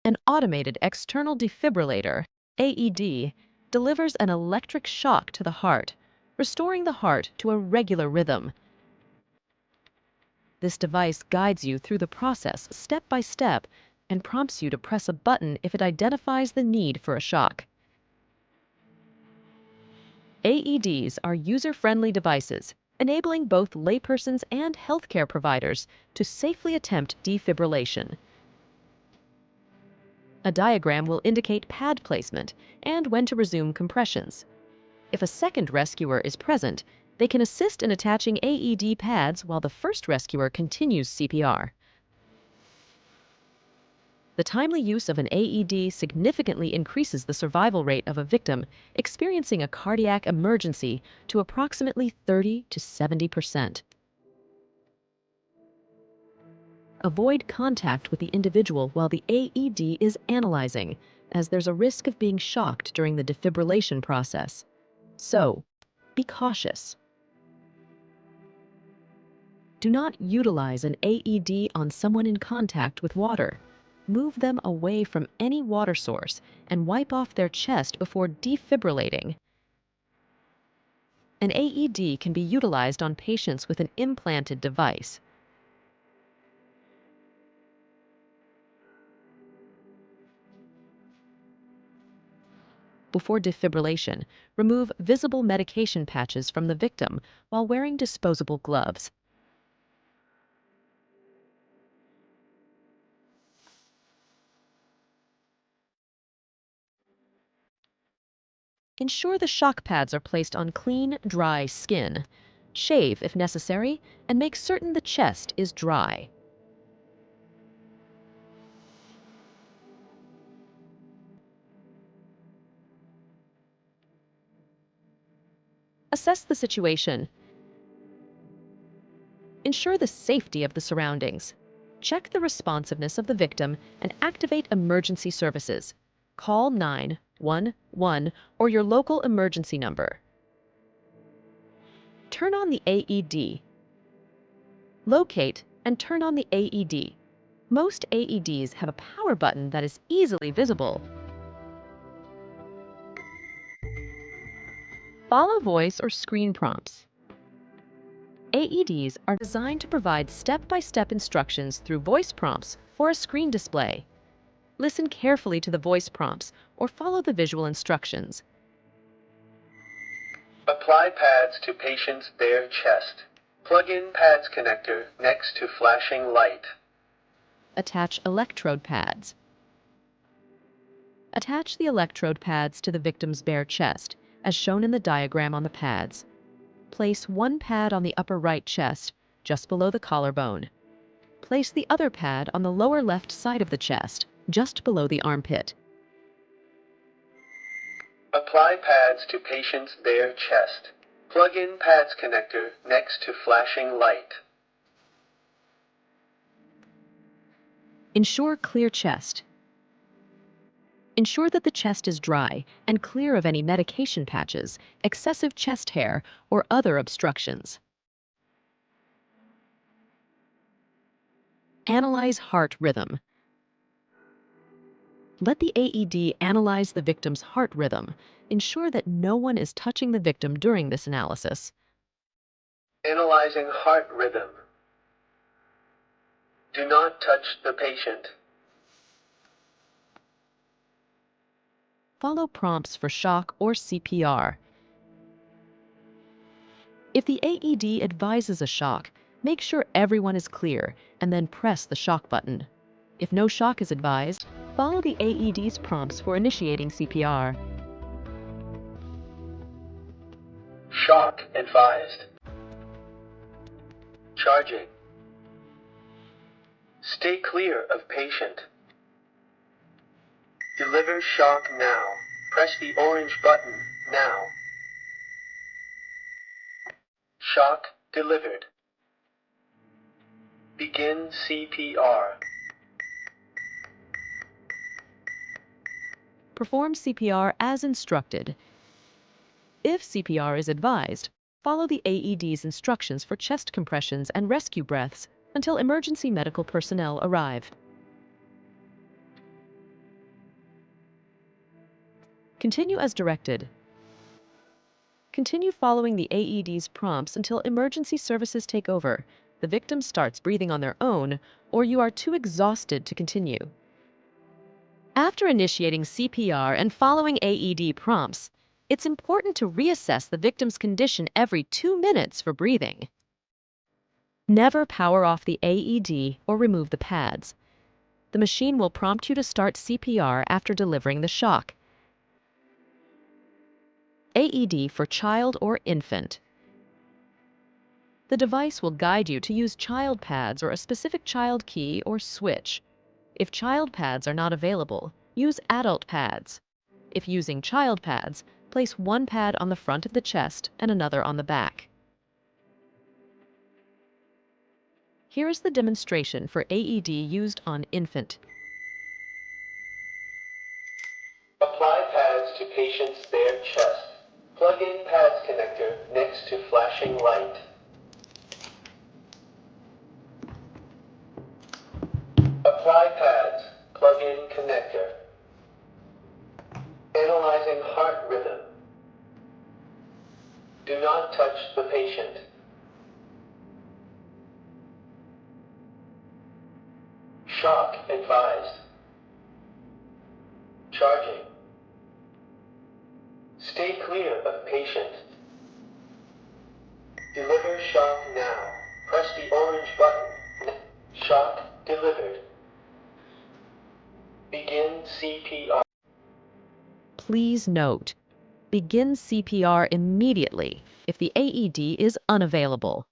An automated external defibrillator, AED, delivers an electric shock to the heart, restoring the heart to a regular rhythm. This device guides you through the process step by step and prompts you to press a button if it identifies the need for a shock. AEDs are user-friendly devices, enabling both laypersons and healthcare providers to safely attempt defibrillation. A diagram will indicate pad placement and when to resume compressions. If a second rescuer is present, they can assist in attaching AED pads while the first rescuer continues CPR. The timely use of an AED significantly increases the survival rate of a victim experiencing a cardiac emergency to approximately 30 to 70%. Avoid contact with the individual while the AED is analyzing, as there's a risk of being shocked during the defibrillation process. So, be cautious. Do not utilize an AED on someone in contact with water. Move them away from any water source and wipe off their chest before defibrillating. An AED can be utilized on patients with an implanted device. Before defibrillation, remove visible medication patches from the victim while wearing disposable gloves. Ensure the shock pads are placed on clean, dry skin. Shave if necessary, and make certain the chest is dry. Assess the situation. Ensure the safety of the surroundings. Check the responsiveness of the victim and activate emergency services. Call 911 or your local emergency number. Turn on the AED. Locate and turn on the AED. Most AEDs have a power button that is easily visible. Follow voice or screen prompts. AEDs are designed to provide step-by-step instructions through voice prompts for a screen display. Listen carefully to the voice prompts or follow the visual instructions. Apply pads to patient's bare chest. Plug in pads connector next to flashing light. Attach electrode pads. Attach the electrode pads to the victim's bare chest, as shown in the diagram on the pads. Place one pad on the upper right chest, just below the collarbone. Place the other pad on the lower left side of the chest, just below the armpit. Apply pads to patient's bare chest. Plug in pads connector next to flashing light. Ensure clear chest. Ensure that the chest is dry and clear of any medication patches, excessive chest hair, or other obstructions. Analyze heart rhythm. Let the AED analyze the victim's heart rhythm. Ensure that no one is touching the victim during this analysis. Analyzing heart rhythm. Do not touch the patient. Follow prompts for shock or CPR. If the AED advises a shock, make sure everyone is clear and then press the shock button. If no shock is advised, follow the AED's prompts for initiating CPR. Shock advised. Charging. Stay clear of patient. Deliver shock now. Press the orange button now. Shock delivered. Begin CPR. Perform CPR as instructed. If CPR is advised, follow the AED's instructions for chest compressions and rescue breaths until emergency medical personnel arrive. Continue as directed. Continue following the AED's prompts until emergency services take over, the victim starts breathing on their own, or you are too exhausted to continue. After initiating CPR and following AED prompts, it's important to reassess the victim's condition every 2 minutes for breathing. Never power off the AED or remove the pads. The machine will prompt you to start CPR after delivering the shock. AED for child or infant. The device will guide you to use child pads or a specific child key or switch. If child pads are not available, use adult pads. If using child pads, place one pad on the front of the chest and another on the back. Here is the demonstration for AED used on infant. Apply pads to patient's bare chest. Plug in pads connector next to flashing light. Apply pads. Plug in connector. Analyzing heart rhythm. Do not touch the patient. Shock advised. Charging. Stay clear of patient. Deliver shock now. Press the orange button. Shock delivered. Begin CPR. Please note, begin CPR immediately if the AED is unavailable.